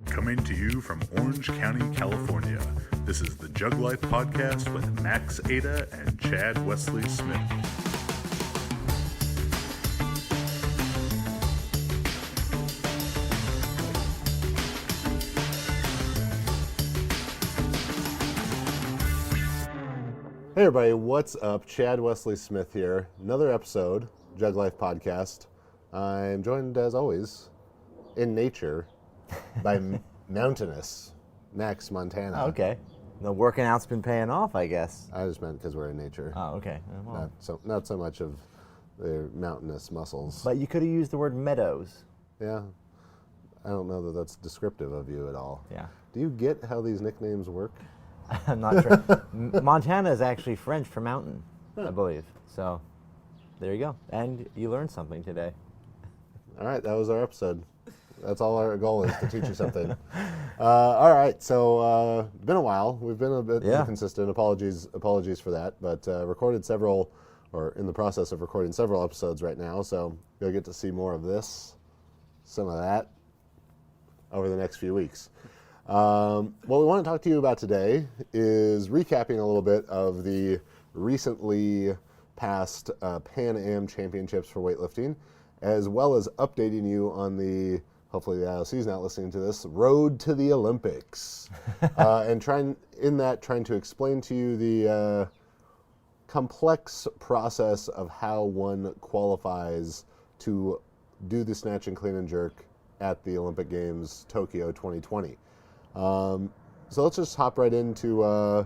Coming to you from Orange County, California, this is the Jug Life Podcast with Max Ada and Chad Wesley Smith. Hey everybody, what's up? Chad Wesley Smith here. Another episode, Jug Life Podcast. I'm joined, as always, in nature by mountainous Max, Montana. Oh, okay. The working out's been paying off, I guess. I just meant because we're in nature. Oh, okay. Well, Not so much of the mountainous muscles. but you could have used the word meadows. Yeah, I don't know that that's descriptive of you at all. Yeah. Do you get how these nicknames work? I'm not sure. Montana is actually French for mountain, I believe. So there you go. And you learned something today. All right, that was our episode. That's all our goal is, to teach you something. All right, so been a while. We've been a bit inconsistent. Apologies for that. But recorded several, or in the process of recording several episodes right now. So you'll get to see more of this, some of that, over the next few weeks. What we want to talk to you about today is recapping a little bit of the recently passed Pan Am Championships for weightlifting, as well as updating you on the, hopefully the IOC's not listening to this, road to the Olympics. And trying to explain to you the complex process of how one qualifies to do the snatch and clean and jerk at the Olympic Games Tokyo 2020. So let's just hop right into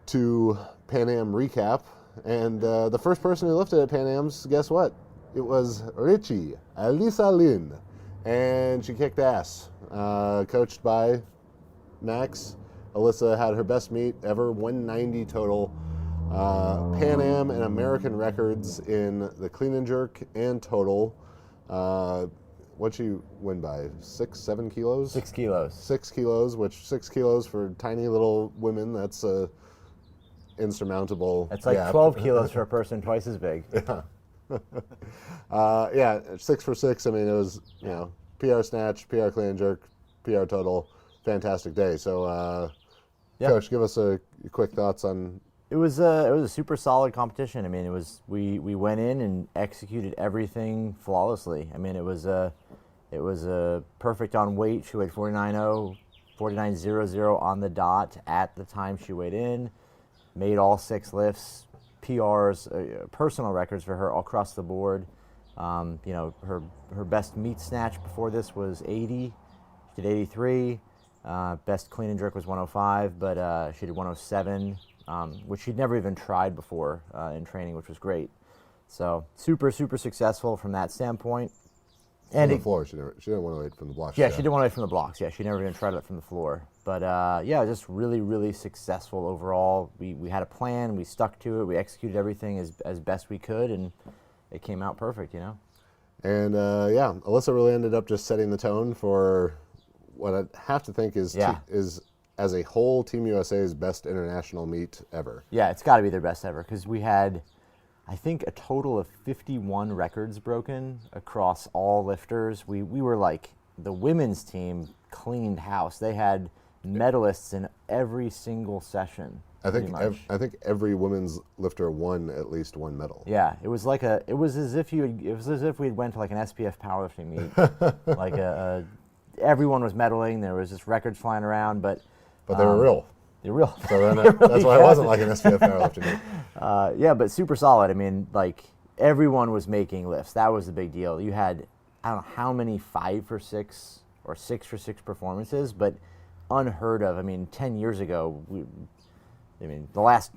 to Pan Am recap. And the first person who lifted at Pan Am's, guess what? It was Richie Alisa Lin, and she kicked ass. Coached by Max. Alyssa had her best meet ever, 190 total. Pan Am and American records in the clean and jerk and total. What'd she win by? 7 kilos? 6 kilos. 6 kilos, which 6 kilos for tiny little women, that's a insurmountable It's like gap. 12 kilos for a person twice as big. Yeah. 6 for 6. I mean, it was, PR snatch, PR clean and jerk, PR total. Fantastic day. So, Coach, give us a quick thoughts on. It was a super solid competition. I mean, we went in and executed everything flawlessly. I mean, it was a perfect on weight. She weighed 49.0, 49.00 on the dot at the time she weighed in. Made all 6 lifts, PRs, personal records for her all across the board. Her best meet snatch before this was 80. She did 83. Best clean and jerk was 105, but she did 107. Which she'd never even tried before in training, which was great. So super, super successful from that standpoint. And from the floor, she didn't want to wait from the blocks. Yeah, she didn't want to wait from the blocks. Yeah, she never even tried it from the floor. But just really, really successful overall. We had a plan, we stuck to it, we executed everything as best we could, and it came out perfect, And Alyssa really ended up just setting the tone for what I have to think is as a whole, Team USA's best international meet ever. Yeah, it's got to be their best ever, because we had, I think, a total of 51 records broken across all lifters. We were like, the women's team cleaned house. They had medalists in every single session. I think every women's lifter won at least one medal. Yeah, it was as if we went to like an SPF powerlifting meet. Like everyone was medaling. There was just records flying around, but they were real. They're real. So then that's why it wasn't like an SPF powerlifting meet. But super solid. I mean, like, everyone was making lifts. That was the big deal. You had, I don't know how many 5 for 6 or 6 for 6 performances, but unheard of. I mean, 10 years ago, the last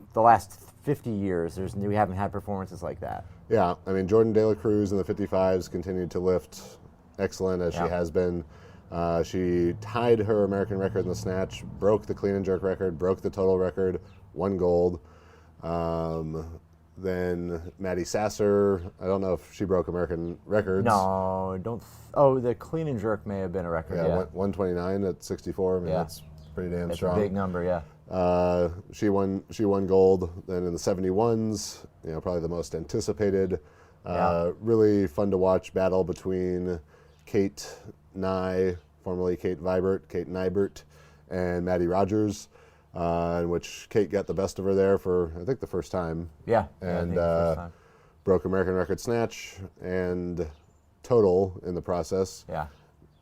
50 years, we haven't had performances like that. Yeah, I mean, Jordan De La Cruz in the 55s continued to lift excellent as she has been. She tied her American record in the snatch, broke the clean and jerk record, broke the total record, won gold. Then Maddie Sasser, I don't know if she broke American records. No, the clean and jerk may have been a record. Yeah, 129 at 64. I mean, that's pretty damn strong. That's a big number, yeah. She won gold. Then in the 71s, probably the most anticipated. Really fun to watch battle between Kate Nye formerly Kate Nybert, and Maddie Rogers, in which Kate got the best of her there for, I think, the first time. Yeah. And I think the first time. broke American record snatch and total in the process. Yeah.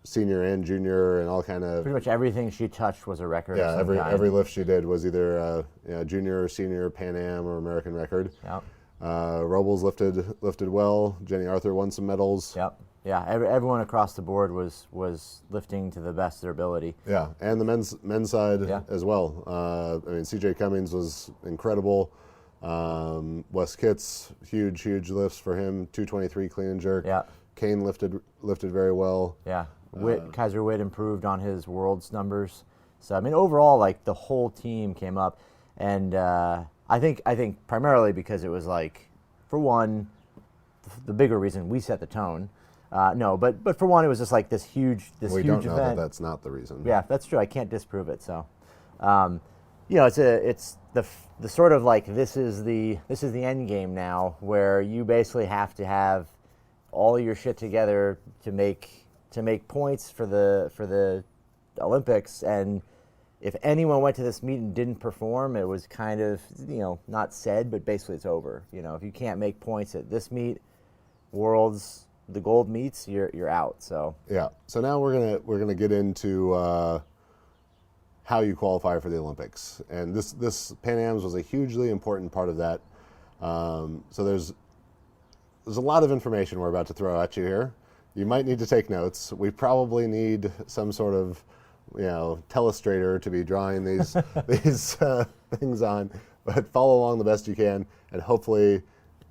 Senior and junior and all kind of. Pretty much everything she touched was a record. Yeah, of some kind. every lift she did was either junior or senior, Pan Am or American record. Yep. Robles lifted well. Jenny Arthur won some medals. Yep. Yeah. Everyone across the board was lifting to the best of their ability. Yeah, and the men's side as well. I mean, CJ Cummings was incredible. Wes Kitts, huge lifts for him. 223 clean and jerk. Yeah. Kane lifted very well. Yeah. Kaiser Witt improved on his world's numbers. So I mean, overall, like the whole team came up, and I think primarily because it was like, for one, the bigger reason we set the tone. But for one, it was just like this huge event. We don't know that that's not the reason. Yeah, that's true. I can't disprove it. So, it's the sort of like this is the end game now, where you basically have to have all your shit together to make points for the Olympics. And if anyone went to this meet and didn't perform, it was kind of, not said, but basically it's over. If you can't make points at this meet, Worlds, the gold meets, you're out. So yeah. So now we're gonna get into how you qualify for the Olympics, and this Pan Am's was a hugely important part of that. So there's a lot of information we're about to throw at you here. You might need to take notes. We probably need some sort of telestrator to be drawing these things on, but follow along the best you can, and hopefully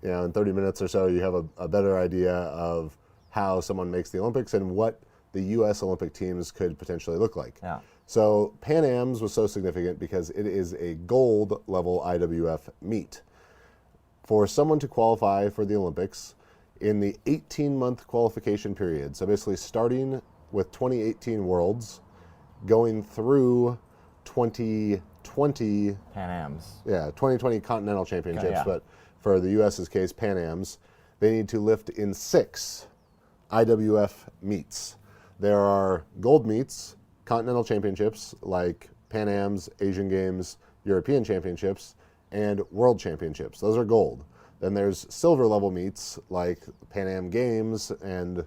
in 30 minutes or so you have a better idea of how someone makes the Olympics and what the U.S. Olympic teams could potentially look like. Yeah. So Pan Am's was so significant because it is a gold level IWF meet. For someone to qualify for the Olympics in the 18-month qualification period, so basically starting with 2018 Worlds, going through 2020 Pan Am's. Yeah, 2020 Continental Championships, Yeah. but for the U.S.'s case, Pan Am's, they need to lift in 6 IWF meets. There are gold meets, Continental Championships like Pan Am's, Asian Games, European Championships, and World Championships. Those are gold. Then there's silver level meets like Pan Am Games and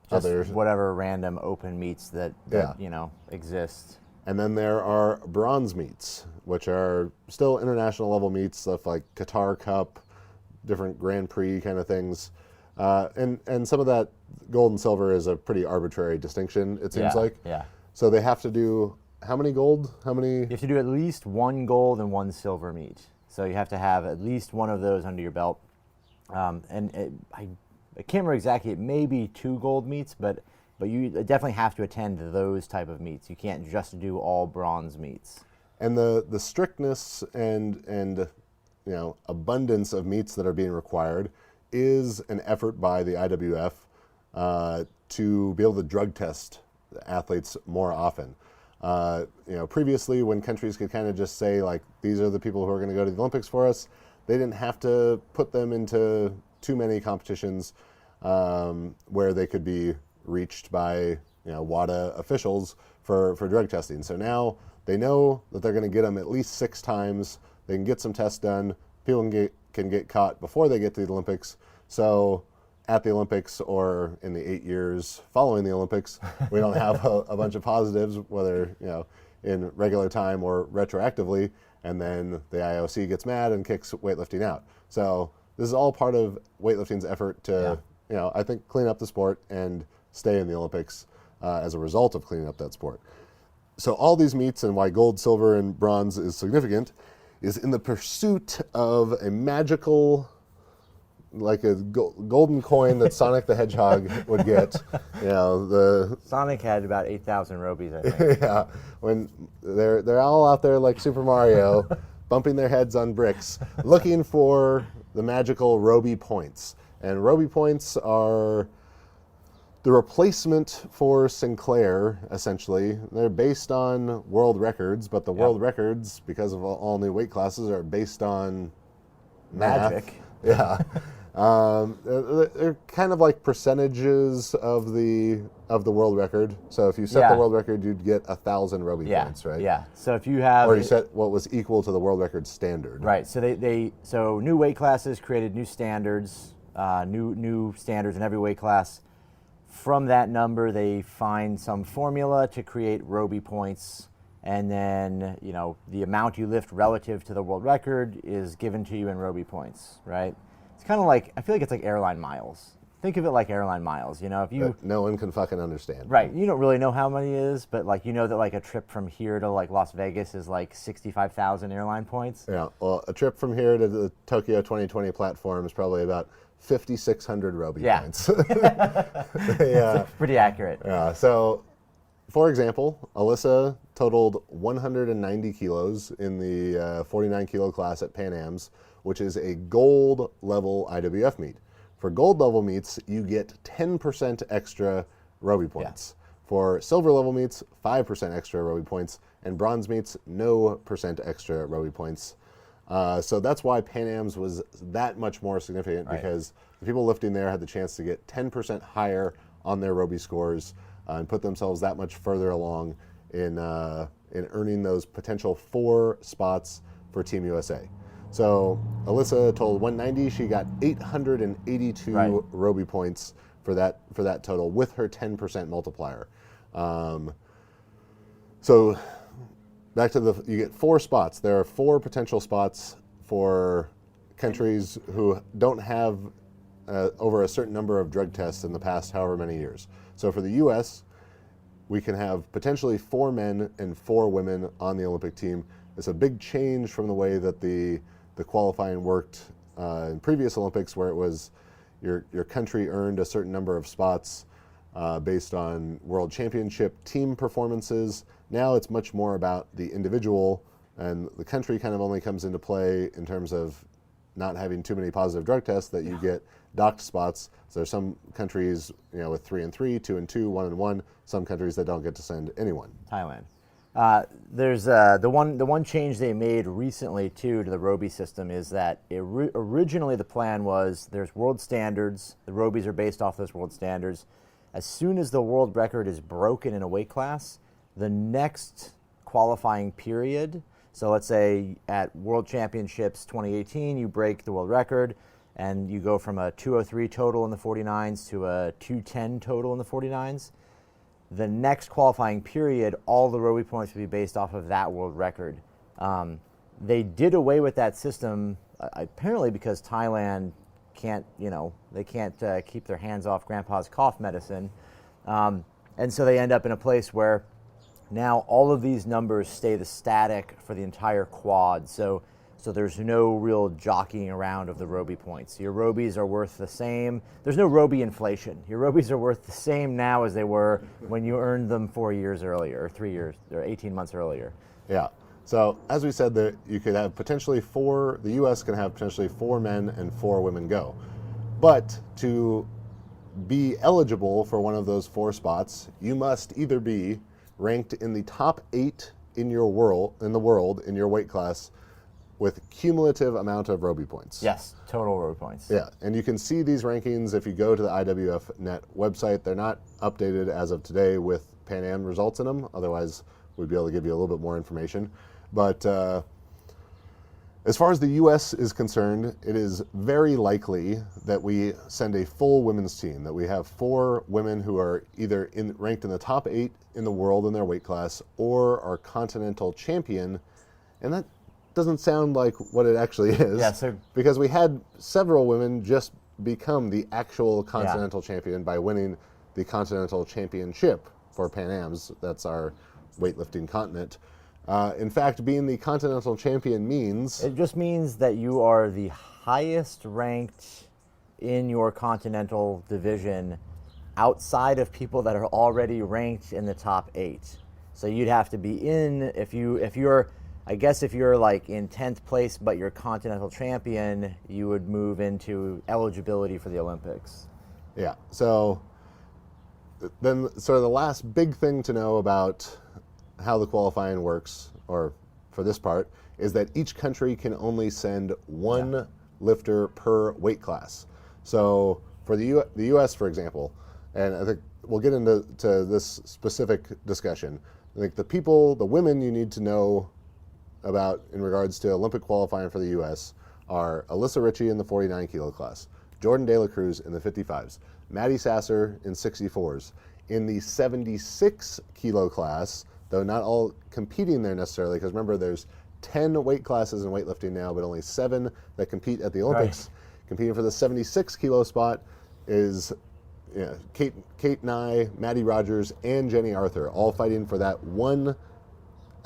Just others. whatever random open meets that exist. And then there are bronze meets, which are still international level meets, stuff like Qatar Cup, different Grand Prix kind of things. And some of that gold and silver is a pretty arbitrary distinction, it seems like. Yeah. So they have to do how many gold? How many? You have to do at least one gold and one silver meet. So you have to have at least one of those under your belt. I can't remember exactly. It may be 2 gold meets, but you definitely have to attend those type of meets. You can't just do all bronze meets. And the strictness and abundance of meets that are being required is an effort by the IWF to be able to drug test athletes more often. Previously when countries could kind of just say, like, these are the people who are going to go to the Olympics for us, they didn't have to put them into too many competitions where they could be reached by WADA officials for drug testing. So now they know that they're going to get them at least 6 times. They can get some tests done. People can get caught before they get to the Olympics. So at the Olympics or in the 8 years following the Olympics, we don't have a bunch of positives, whether in regular time or retroactively, and then the IOC gets mad and kicks weightlifting out. So this is all part of weightlifting's effort to, I think, clean up the sport and stay in the Olympics as a result of cleaning up that sport. So all these meets, and why gold, silver, and bronze is significant, is in the pursuit of a magical, like a golden coin that Sonic the Hedgehog would get. Sonic had about 8,000 Robies, I think. Yeah, when they're all out there like Super Mario, bumping their heads on bricks, looking for the magical Roby points. And Roby points are the replacement for Sinclair, essentially. They're based on world records, but the world records, because of all new weight classes, are based on math. Magic. Yeah. They're kind of like percentages of the world record. So if you set the world record, you'd get 1,000 Roby points, right? Yeah. So if you have, or you set what was equal to the world record standard. Right. So so new weight classes created new standards, new standards in every weight class. From that number, they find some formula to create Roby points. And then, the amount you lift relative to the world record is given to you in Roby points, right? It's kind of like, I feel like it's like airline miles. Think of it like airline miles, if you... That no one can fucking understand. Right, you don't really know how many it is, but that like a trip from here to like Las Vegas is like 65,000 airline points. Yeah, well, a trip from here to the Tokyo 2020 platform is probably about 5,600 Roby points. Yeah. Pretty accurate. Yeah, so... For example, Alyssa totaled 190 kilos in the 49 kilo class at Pan Am's, which is a gold level IWF meet. For gold level meets, you get 10% extra Roby points. Yeah. For silver level meets, 5% extra Roby points, and bronze meets, no percent extra Roby points. So that's why Pan Am's was that much more significant, because the people lifting there had the chance to get 10% higher on their Roby scores. And put themselves that much further along in earning those potential 4 spots for Team USA. So Alyssa totaled 190. She got 882 Roby points for that total with her 10% multiplier. So back to you get 4 spots. There are 4 potential spots for countries who don't have over a certain number of drug tests in the past however many years. So for the U.S., we can have potentially 4 men and 4 women on the Olympic team. It's a big change from the way that the qualifying worked in previous Olympics, where it was your country earned a certain number of spots based on world championship team performances. Now it's much more about the individual, and the country kind of only comes into play in terms of not having too many positive drug tests that you get docked spots. So there's some countries, with 3 and 3, 2 and 2, 1 and 1. Some countries that don't get to send anyone. Thailand. There's the one change they made recently too to the Roby system is that originally the plan was there's world standards. The Robies are based off those world standards. As soon as the world record is broken in a weight class, the next qualifying period. So let's say at World Championships 2018, you break the world record and you go from a 203 total in the 49s to a 210 total in the 49s. The next qualifying period, all the Roby points will be based off of that world record. They did away with that system apparently because Thailand can't keep their hands off Grandpa's cough medicine, and so they end up in a place where now all of these numbers stay static for the entire quad. So there's no real jockeying around of the Roby points. Your Robies are worth the same. There's no Roby inflation. Your Robies are worth the same now as they were when you earned them 4 years earlier, or 3 years, or 18 months earlier. Yeah. So as we said, that you could have potentially 4. The U.S. can have potentially 4 men and 4 women go, but to be eligible for one of those 4 spots, you must either be ranked in the top 8 in the world in your weight class with cumulative amount of Roby points. Yes, total Roby points. Yeah, and you can see these rankings if you go to the IWF Net website. They're not updated as of today with Pan Am results in them. Otherwise, we'd be able to give you a little bit more information. But as far as the U.S. is concerned, it is very likely that we send a full women's team, that we have 4 women who are either ranked in the top 8 in the world in their weight class or are continental champion, and that doesn't sound like what it actually is. Yeah, because we had several women just become the actual continental champion by winning the continental championship for Pan Am's. That's our weightlifting continent. In fact, being the continental champion means... It just means that you are the highest ranked in your continental division outside of people that are already ranked in the top 8. So you'd have to be in, if you're like in 10th place but you're continental champion, you would move into eligibility for the Olympics. Yeah, so then sort of the last big thing to know about how the qualifying works, or for this part, is that each country can only send 1 lifter per weight class. So for the U.S., for example, and I think we'll get into this specific discussion. I think the women you need to know about in regards to Olympic qualifying for the U.S. are Alyssa Ritchie in the 49 kilo class, Jordan De La Cruz in the 55s, Maddie Sasser in 64s. In the 76 kilo class, though not all competing there necessarily, because remember there's 10 weight classes in weightlifting now, but only 7 that compete at the Olympics. Right. Competing for the 76 kilo spot is Kate Nye, Maddie Rogers, and Jenny Arthur, all fighting for that one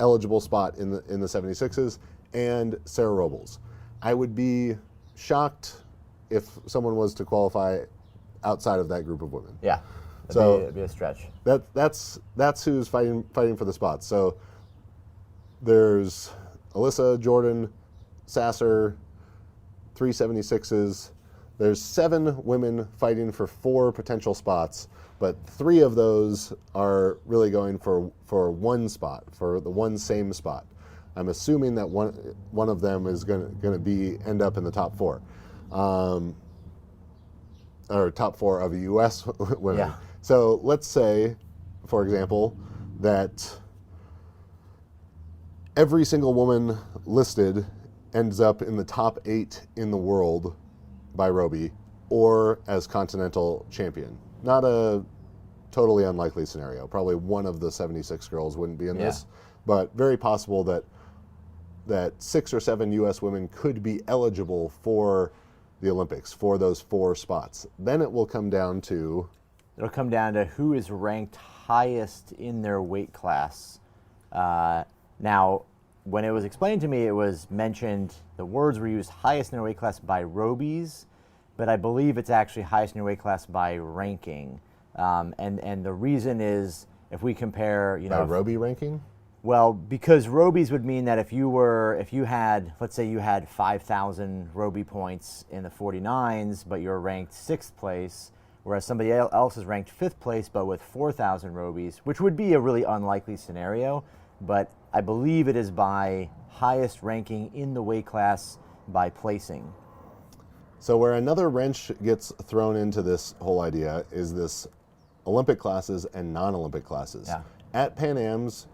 eligible spot in the 76s, and Sarah Robles. I would be shocked if someone was to qualify outside of that group of women. Yeah, it'd be a stretch. That's who's fighting for the spots. So there's Alyssa, Jordan, Sasser, 3 76s. There's 7 women fighting for 4 potential spots, but 3 of those are really going for one spot, for the one same spot. I'm assuming that one of them is going to end up in the top 4, or top 4 of the U.S. women. Yeah. So let's say, for example, that every single woman listed ends up in the top 8 in the world by Roby or as continental champion. Not a totally unlikely scenario. Probably one of the 76 girls wouldn't be in this, but very possible that 6 or 7 U.S. women could be eligible for the Olympics for those 4 spots. Then it will come down to... It'll come down to who is ranked highest in their weight class. Now, when it was explained to me, it was mentioned, the words were used highest in their weight class by Robies, but I believe it's actually highest in your weight class by ranking. And the reason is, if we compare, by Roby ranking? Well, because Robies would mean that if you had, let's say you had 5,000 Roby points in the 49s, but you're ranked 6th place, whereas somebody else is ranked 5th place, but with 4,000 Robies, which would be a really unlikely scenario, but I believe it is by highest ranking in the weight class by placing. So where another wrench gets thrown into this whole idea is this Olympic classes and non-Olympic classes. Yeah. At Pan Am's,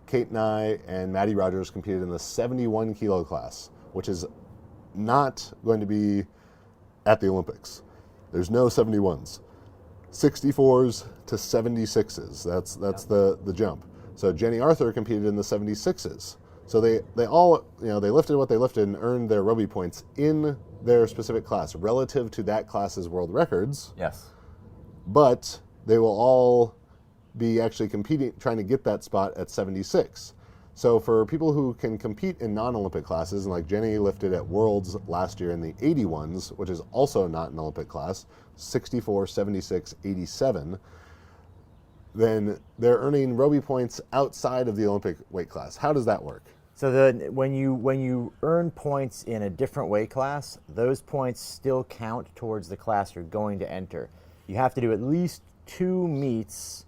Kate Nye and Maddie Rogers competed in the 71 kilo class, which is not going to be at the Olympics. There's no 71s. 64s to 76s. That's the jump. So Jenny Arthur competed in the 76s. So they all, they lifted what they lifted and earned their Roby points in their specific class relative to that class's world records. Yes. But they will all be actually competing, trying to get that spot at 76. So for people who can compete in non-Olympic classes, and like Jenny lifted at Worlds last year in the 81s, which is also not an Olympic class, 64, 76, 87, then they're earning Roby points outside of the Olympic weight class. How does that work? So when you earn points in a different weight class, those points still count towards the class you're going to enter. You have to do at least 2 meets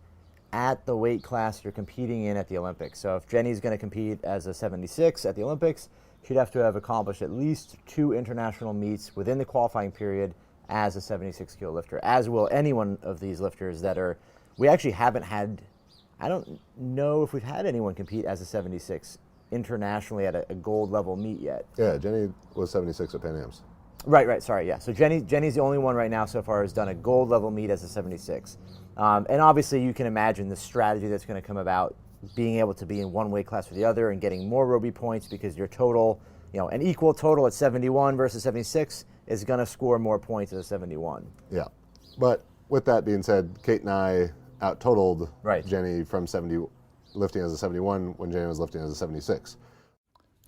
at the weight class you're competing in at the Olympics. So if Jenny's going to compete as a 76 at the Olympics, she'd have to have accomplished at least 2 international meets within the qualifying period as a 76 kilo lifter, as will any one of these lifters that are, we actually haven't had, I don't know if we've had anyone compete as a 76 internationally at a gold level meet yet. Yeah, Jenny was 76 at Pan Am's. Right, sorry, yeah. So Jenny's the only one right now so far who's done a gold level meet as a 76. And obviously you can imagine the strategy that's going to come about being able to be in one weight class or the other and getting more Roby points because your total, an equal total at 71 versus 76 is going to score more points at a 71. Yeah. But with that being said, Kate and I out-totaled Right. Jenny from lifting as a 71 when Jenny was lifting as a 76.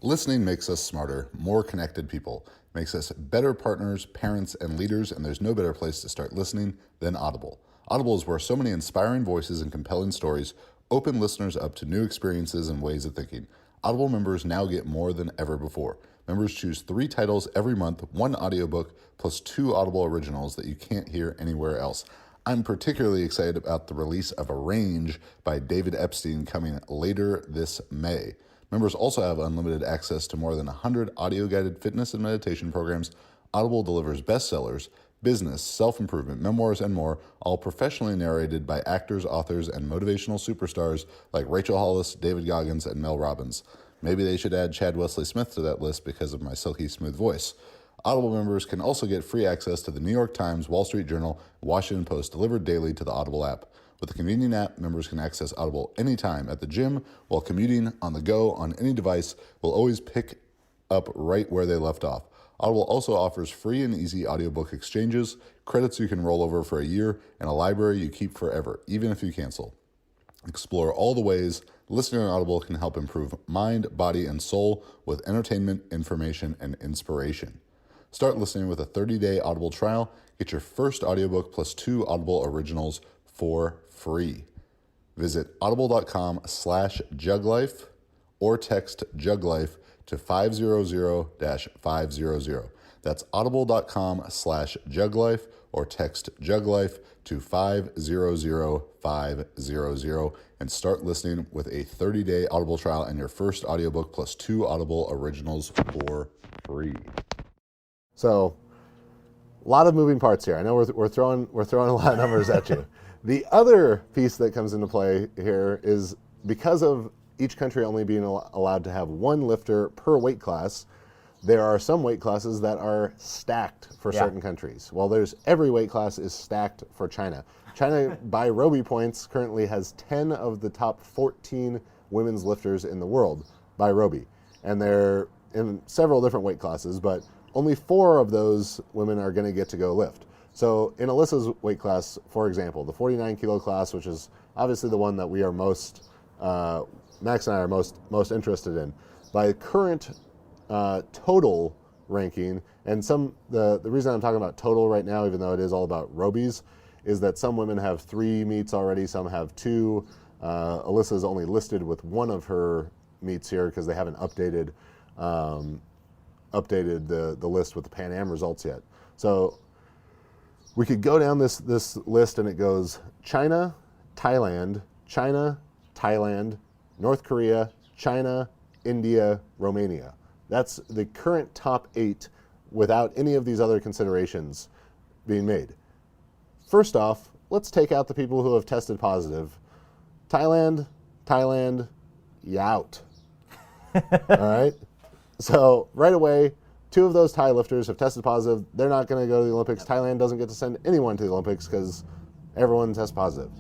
Listening makes us smarter, more connected people, makes us better partners, parents, and leaders, and there's no better place to start listening than Audible. Audible is where so many inspiring voices and compelling stories open listeners up to new experiences and ways of thinking. Audible members now get more than ever before. Members choose 3 titles every month, 1 audiobook, plus 2 Audible originals that you can't hear anywhere else. I'm particularly excited about the release of Arrange by David Epstein coming later this May. Members also have unlimited access to more than 100 audio-guided fitness and meditation programs. Audible delivers bestsellers, business, self-improvement, memoirs, and more, all professionally narrated by actors, authors, and motivational superstars like Rachel Hollis, David Goggins, and Mel Robbins. Maybe they should add Chad Wesley Smith to that list because of my silky smooth voice. Audible members can also get free access to the New York Times, Wall Street Journal, and Washington Post delivered daily to the Audible app. With the convenient app, members can access Audible anytime at the gym, while commuting, on the go, on any device, will always pick up right where they left off. Audible also offers free and easy audiobook exchanges, credits you can roll over for a year, and a library you keep forever, even if you cancel. Explore all the ways listening on Audible can help improve mind, body, and soul with entertainment, information, and inspiration. Start listening with a 30-day Audible trial. Get your first audiobook plus 2 Audible originals for free. Visit audible.com/juglife or text juglife to 500-500. That's audible.com/juglife or text juglife to 500-500 and start listening with a 30-day Audible trial and your first audiobook plus 2 Audible originals for free. So, a lot of moving parts here. I know we're throwing a lot of numbers at you. The other piece that comes into play here is because of each country only being allowed to have one lifter per weight class, there are some weight classes that are stacked for certain countries. Well, every weight class is stacked for China. China, by Roby points, currently has 10 of the top 14 women's lifters in the world by Roby. And they're in several different weight classes, but only 4 of those women are going to get to go lift. So in Alyssa's weight class, for example, the 49 kilo class, which is obviously the one that we are Max and I are most interested in, by current total ranking, and the reason I'm talking about total right now, even though it is all about Robies, is that some women have 3 meets already, some have 2. Alyssa's only listed with 1 of her meets here because they haven't updated the list with the Pan Am results yet. So we could go down this list and it goes China, Thailand, North Korea, China, India, Romania. That's the current top 8 without any of these other considerations being made. First off, let's take out the people who have tested positive. Thailand, you out. All right? So right away, 2 of those Thai lifters have tested positive. They're not going to go to the Olympics. Thailand doesn't get to send anyone to the Olympics because everyone tests positive.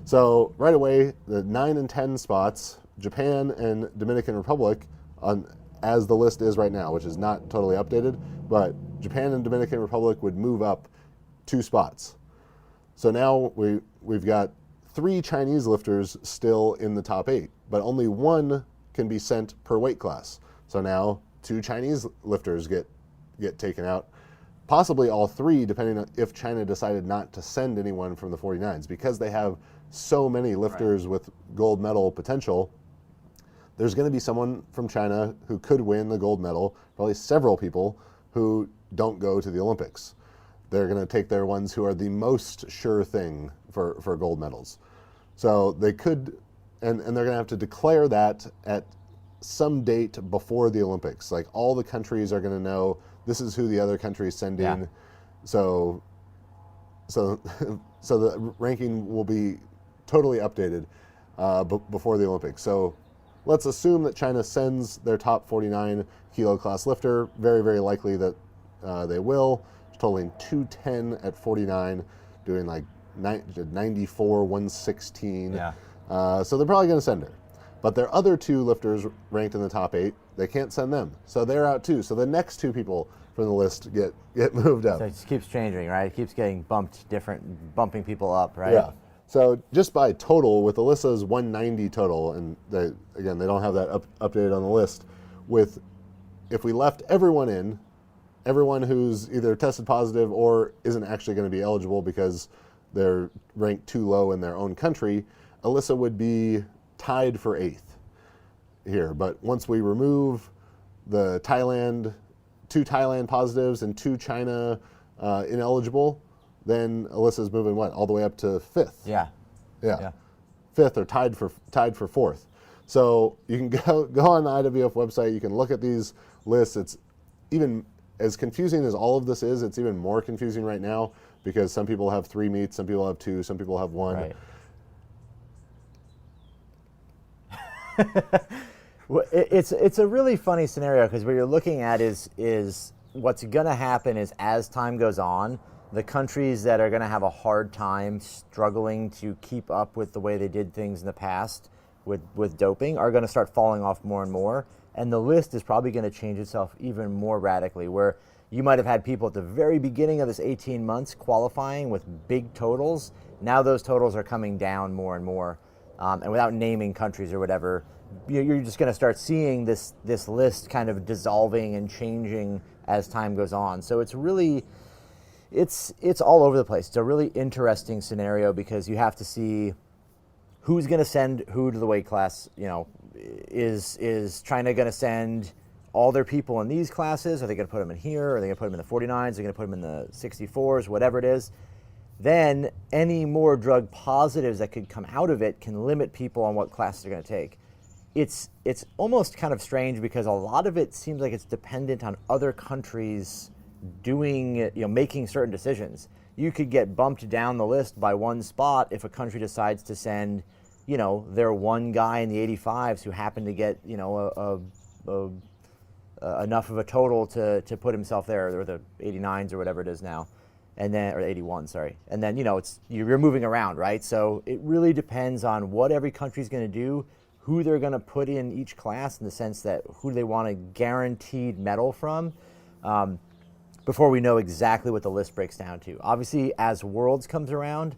So right away, the 9 and 10 spots, Japan and Dominican Republic, as the list is right now, which is not totally updated, but Japan and Dominican Republic would move up 2 spots. So now we've got 3 Chinese lifters still in the top 8, but only 1 can be sent per weight class. So now 2 Chinese lifters get taken out, possibly all 3, depending on if China decided not to send anyone from the 49s. Because they have so many lifters with gold medal potential, there's going to be someone from China who could win the gold medal, probably several people who don't go to the Olympics. They're going to take their ones who are the most sure thing for gold medals. So they could, and they're going to have to declare that at some date before the Olympics. Like all the countries are going to know this is who the other country is sending. Yeah. So the ranking will be totally updated before the Olympics. So let's assume that China sends their top 49 kilo class lifter. Very, very likely that they will, totaling 210 at 49, doing like 94, 116. Yeah. So they're probably going to send her. But their other 2 lifters ranked in the top 8, they can't send them. So they're out too. So the next 2 people from the list get moved up. So it just keeps changing, right? It keeps getting bumping people up, right? Yeah. So just by total, with Alyssa's 190 total, and they don't have that updated on the list, if we left everyone who's either tested positive or isn't actually going to be eligible because they're ranked too low in their own country, Alyssa would be tied for 8th here. But once we remove the 2 Thailand positives and 2 China ineligible, then Alyssa's moving all the way up to 5th. Yeah. 5th or tied for 4th. So you can go on the IWF website. You can look at these lists. It's even as confusing as all of this is, it's even more confusing right now because some people have 3 meets, some people have 2, some people have 1. Right. Well, it's a really funny scenario because what you're looking at is what's going to happen is as time goes on, the countries that are going to have a hard time struggling to keep up with the way they did things in the past with doping are going to start falling off more and more. And the list is probably going to change itself even more radically, where you might have had people at the very beginning of this 18 months qualifying with big totals. Now those totals are coming down more and more. And without naming countries or whatever, you're just going to start seeing this list kind of dissolving and changing as time goes on. So it's really, it's all over the place. It's a really interesting scenario because you have to see who's going to send who to the weight class. You know, is China going to send all their people in these classes? Are they going to put them in here? Are they going to put them in the 49s? Are they going to put them in the 64s? Whatever it is. Then any more drug positives that could come out of it can limit people on what classes they're going to take. It's almost kind of strange because a lot of it seems like it's dependent on other countries doing, making certain decisions. You could get bumped down the list by one spot if a country decides to send, their one guy in the 85s who happened to get, enough of a total to put himself there, or the 89s or whatever it is now. And then, or 81, sorry. And then, you're moving around, right? So it really depends on what every country's going to do, who they're going to put in each class in the sense that who they want a guaranteed medal from, before we know exactly what the list breaks down to. Obviously, as Worlds comes around,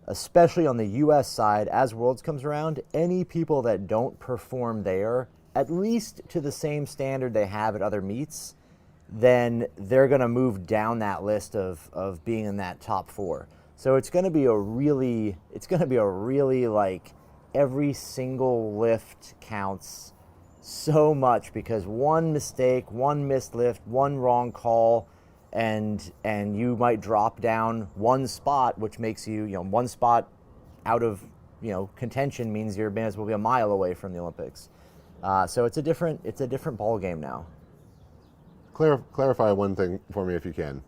especially on the U.S. side, as Worlds comes around, any people that don't perform there, at least to the same standard they have at other meets, then they're going to move down that list of being in that top 4. So it's going to be a really like every single lift counts so much because one mistake, one missed lift, one wrong call, and you might drop down one spot, which makes you, one spot out of, contention means you're may as well be a mile away from the Olympics. So it's a different ball game now. Clarify one thing for me if you can.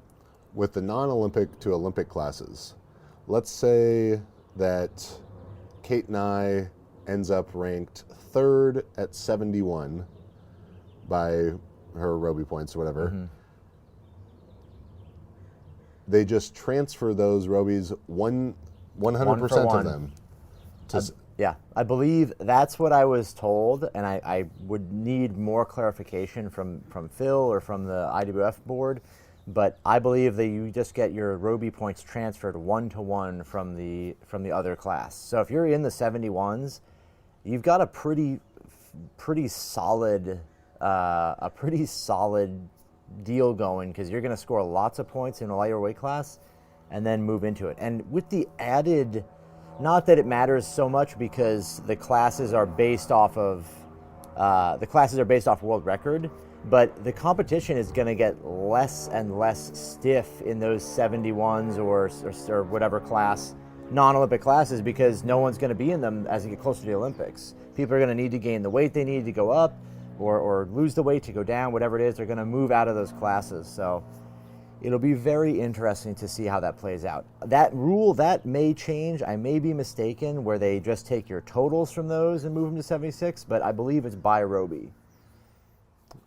With the non-Olympic to Olympic classes, let's say that Kate Nye ends up ranked 3rd at 71 by her Roby points or whatever. Mm-hmm. They just transfer those Robies 100% of them. Yeah, I believe that's what I was told, and I would need more clarification from Phil or from the IWF board, but I believe that you just get your Roby points transferred 1-to-1 from the other class. So if you're in the 71s, you've got a pretty solid deal going because you're going to score lots of points in a lighter weight class and then move into it. And with the added, not that it matters so much because the classes are based off of world record, but the competition is going to get less and less stiff in those 71s or whatever class, non-Olympic classes, because no one's going to be in them as you get closer to the Olympics. People are going to need to gain the weight they need to go up or lose the weight to go down, whatever it is, they're going to move out of those classes. So it'll be very interesting to see how that plays out. That rule, that may change. I may be mistaken where they just take your totals from those and move them to 76, but I believe it's by Roby.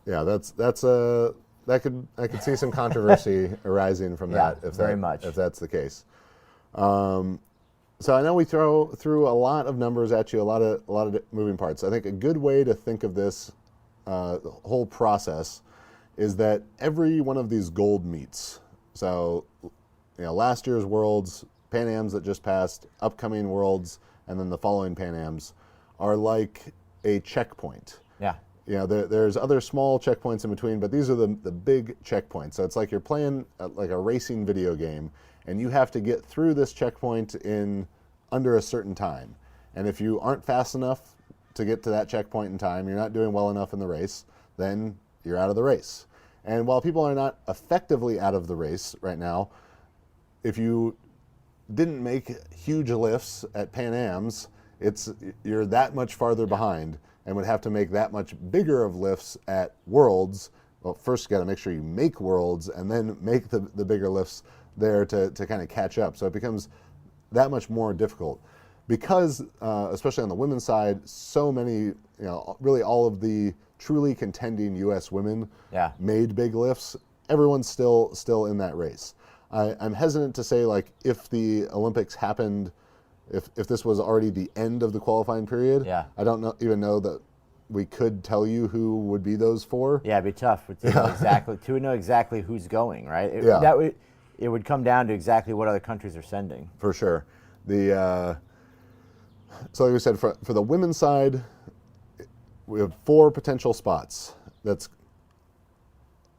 Yeah, I could see some controversy arising from that if that's the case. So I know we threw a lot of numbers at you, a lot of moving parts. I think a good way to think of this whole process is that every one of these gold meets, so last year's Worlds, Pan Ams that just passed, upcoming Worlds, and then the following Pan Ams are like a checkpoint. Yeah. There's other small checkpoints in between, but these are the big checkpoints. So it's like you're playing like a racing video game, and you have to get through this checkpoint in under a certain time. And if you aren't fast enough to get to that checkpoint in time, you're not doing well enough in the race, then you're out of the race. And while people are not effectively out of the race right now, if you didn't make huge lifts at Pan Ams, you're that much farther behind and would have to make that much bigger of lifts at Worlds well, first you got to make sure you make worlds and then make the bigger lifts there to kind of catch up. So it becomes that much more difficult because, especially on the women's side, so many, really all of the truly contending U.S. women made big lifts. Everyone's still in that race. I'm hesitant to say, like, if the Olympics happened, if this was already the end of the qualifying period, I don't even know that we could tell you who would be those four. Yeah, it'd be tough to know exactly who's going, right? It would come down to exactly what other countries are sending. For sure. So like we said, for the women's side, we have 4 potential spots. That's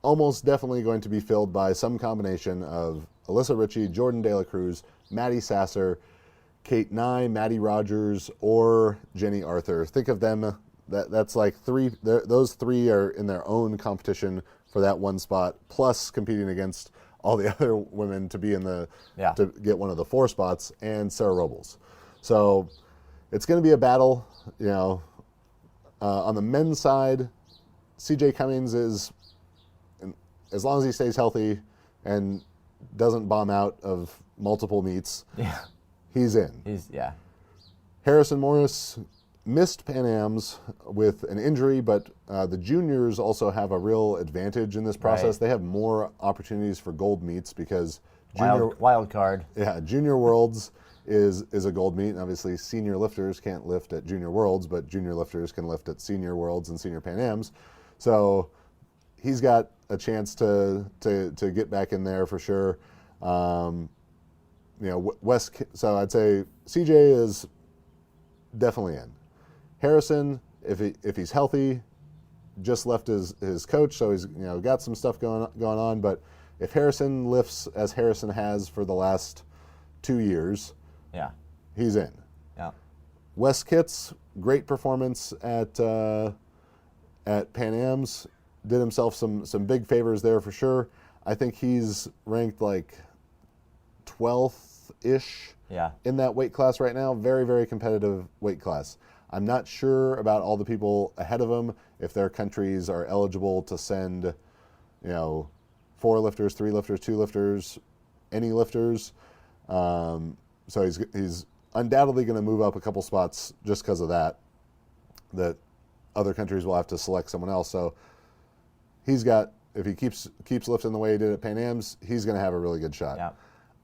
almost definitely going to be filled by some combination of Alyssa Ritchie, Jordan De La Cruz, Maddie Sasser, Kate Nye, Maddie Rogers, or Jenny Arthur. Think of them, that's like 3, those 3 are in their own competition for that one spot, plus competing against all the other women to be in to get one of the 4 spots, and Sarah Robles. So it's going to be a battle, on the men's side. CJ Cummings is, as long as he stays healthy and doesn't bomb out of multiple meets, he's in. Harrison Morris missed Pan Am's with an injury, but the juniors also have a real advantage in this process. They have more opportunities for gold meets because wild card. Yeah, Junior Worlds is a gold meet, and obviously senior lifters can't lift at Junior Worlds, but junior lifters can lift at Senior Worlds and Senior Pan Am's. So he's got a chance to get back in there for sure. So I'd say CJ is definitely in. Harrison, if he's healthy, just left his coach, so he's got some stuff going on. But if Harrison lifts as Harrison has for the last 2 years, he's in. Wes Kitts, great performance at Pan Am's, did himself some big favors there for sure. I think he's ranked like 12th-ish in that weight class right now. Very, very competitive weight class. I'm not sure about all the people ahead of him, if their countries are eligible to send, 4 lifters, 3 lifters, 2 lifters, any lifters. So he's undoubtedly going to move up a couple spots just because of that other countries will have to select someone else. So he's got, if he keeps lifting the way he did at Pan Am's, he's going to have a really good shot.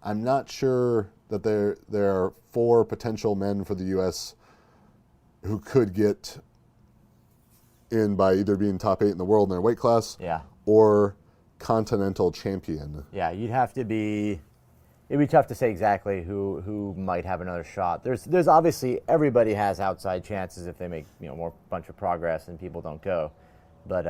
I'm not sure that there are 4 potential men for the U.S. who could get in by either being top 8 in the world in their weight class or continental champion. You'd have to be. It'd be tough to say exactly who might have another shot. There's obviously, everybody has outside chances if they make more bunch of progress and people don't go, but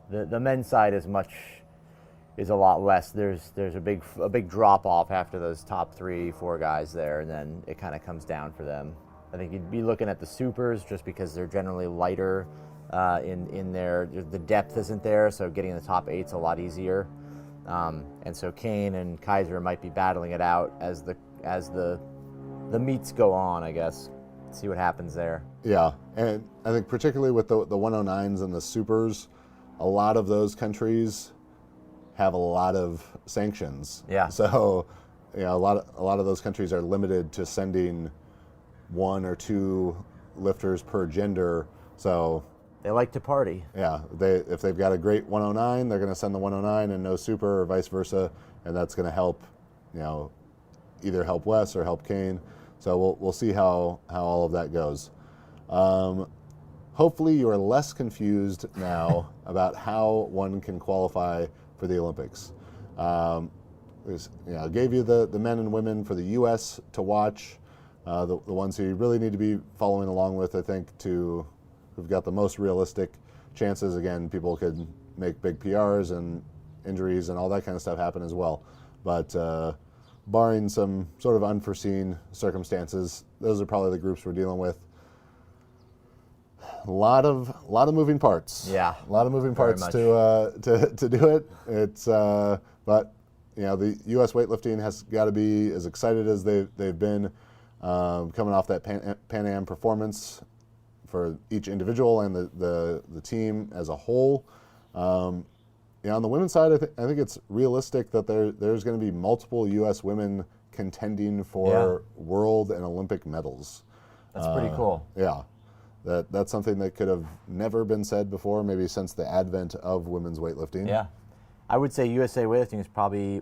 the men's side is a lot less. There's a big drop off after those top 3-4 guys there, and then it kind of comes down for them. I think you'd be looking at the supers just because they're generally lighter in the depth isn't there, so getting the top 8's a lot easier. And so Kane and Kaiser might be battling it out as the meets go on, I guess. See what happens there. Yeah, and I think particularly with the 109s and the supers, a lot of those countries have a lot of sanctions. So a lot of those countries are limited to sending 1 or 2 lifters per gender. So they like to party. If they've got a great 109, they're going to send the 109 and no super, or vice versa, and that's going to help, either help Wes or help Kane. So we'll see how all of that goes. Hopefully you are less confused now about how one can qualify for the Olympics. I gave you the men and women for the U.S. to watch, the ones who you really need to be following along with, I think, who've got the most realistic chances. Again, people could make big PRs and injuries and all that kind of stuff happen as well. But barring some sort of unforeseen circumstances, those are probably the groups we're dealing with. A lot of moving parts. A lot of moving parts to do it. It's but the U.S. weightlifting has got to be as excited as they've been coming off that Pan Am performance for each individual and the team as a whole. on the women's side, I think it's realistic that there's going to be multiple U.S. women contending for world and Olympic medals. That's pretty cool. Yeah. That's something that could have never been said before, maybe since the advent of women's weightlifting. Yeah. I would say USA Weightlifting is probably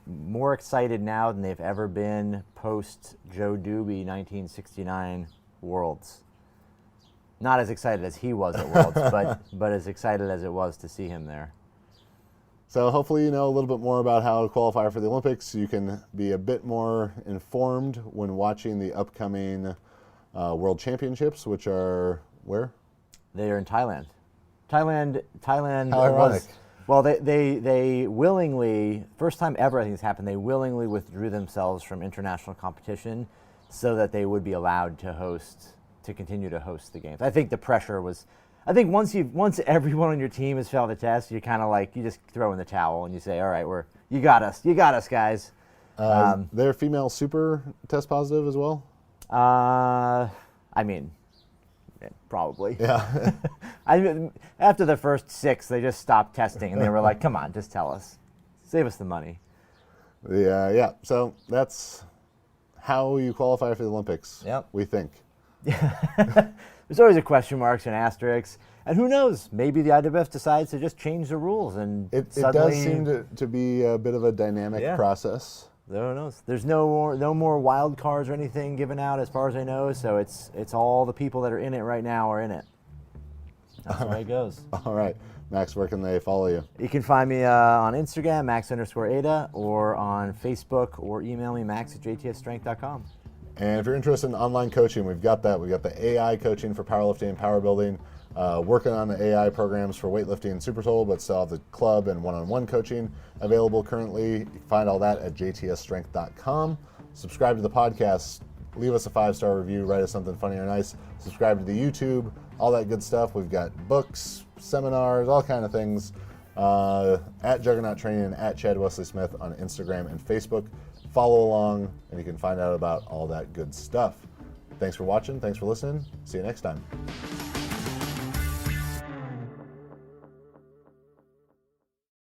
more excited now than they've ever been post Joe Doobie 1969 Worlds. Not as excited as he was at Worlds, but as excited as it was to see him there. So hopefully you know a little bit more about how to qualify for the Olympics. You can be a bit more informed when watching the upcoming World Championships, which are where? They are in Thailand. Thailand How ironic. Well, they willingly, first time ever I think it's happened, they willingly withdrew themselves from international competition so that they would be allowed to continue to host the games. I think the pressure was, I think once everyone on your team has failed the test, you're kind of like, you just throw in the towel and you say, all right, you got us, guys. Their female super test positive as well? I mean, probably. Yeah. After the first 6, they just stopped testing, and they were like, come on, just tell us. Save us the money. Yeah. So that's how you qualify for the Olympics, we think. There's always a question marks and asterisks. And who knows? Maybe the IWF decides to just change the rules. And it suddenly, does seem to be a bit of a dynamic process. Who knows? There's no more wild cards or anything given out as far as I know, so it's all the people that are in it right now are in it. That's the way it goes. All right. Max, where can they follow you? You can find me on Instagram, Max_Ada, or on Facebook, or email me, max@jtsstrength.com. And if you're interested in online coaching, we've got that. We've got the AI coaching for powerlifting and power building, working on the AI programs for weightlifting and super total, but still have the club and one-on-one coaching available currently. You can find all that at jtsstrength.com. Subscribe to the podcast. Leave us a 5-star review. Write us something funny or nice. Subscribe to the YouTube. All that good stuff. We've got books, seminars, all kind of things. At Juggernaut Training and at Chad Wesley Smith on Instagram and Facebook. Follow along, and you can find out about all that good stuff. Thanks for watching. Thanks for listening. See you next time.